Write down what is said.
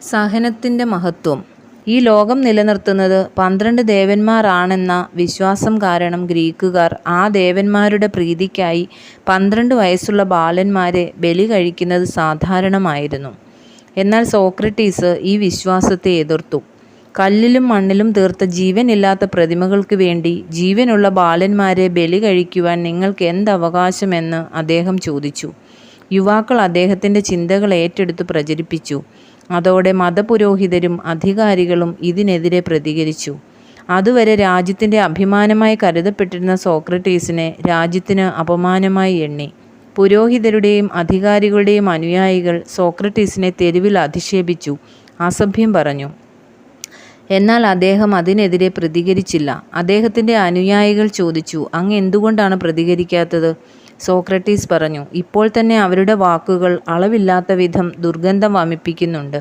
സഹനത്തിൻ്റെ മഹത്വം. ഈ ലോകം നിലനിർത്തുന്നത് 12 ദേവന്മാരാണെന്ന വിശ്വാസം കാരണം ഗ്രീക്കുകാർ ആ ദേവന്മാരുടെ പ്രീതിക്കായി 12 വയസ്സുള്ള ബാലന്മാരെ ബലി കഴിക്കുന്നത് സാധാരണമായിരുന്നു. എന്നാൽ സോക്രട്ടീസ് ഈ വിശ്വാസത്തെ എതിർത്തു. കല്ലിലും മണ്ണിലും തീർത്ത ജീവനില്ലാത്ത പ്രതിമകൾക്ക് വേണ്ടി ജീവനുള്ള ബാലന്മാരെ ബലി കഴിക്കുവാൻ നിങ്ങൾക്ക് എന്തവകാശമെന്ന് അദ്ദേഹം ചോദിച്ചു. യുവാക്കൾ അദ്ദേഹത്തിൻ്റെ ചിന്തകൾ ഏറ്റെടുത്ത് പ്രചരിപ്പിച്ചു. അതോടെ മതപുരോഹിതരും അധികാരികളും ഇതിനെതിരെ പ്രതികരിച്ചു. അതുവരെ രാജ്യത്തിൻ്റെ അഭിമാനമായി കരുതപ്പെട്ടിരുന്ന സോക്രട്ടീസിനെ രാജ്യത്തിന് അപമാനമായി എണ്ണി. പുരോഹിതരുടെയും അധികാരികളുടെയും അനുയായികൾ സോക്രട്ടീസിനെ തെരുവിൽ അധിക്ഷേപിച്ചു, അസഭ്യം പറഞ്ഞു. എന്നാൽ അദ്ദേഹം അതിനെതിരെ പ്രതികരിച്ചില്ല. അദ്ദേഹത്തിൻ്റെ അനുയായികൾ ചോദിച്ചു, അങ്ങ് എന്തുകൊണ്ടാണ് പ്രതികരിക്കാത്തത്? സോക്രട്ടീസ് പറഞ്ഞു, ഇപ്പോൾ തന്നെ അവരുടെ വാക്കുകൾ അളവില്ലാത്ത വിധം ദുർഗന്ധം വമിപ്പിക്കുന്നുണ്ട്.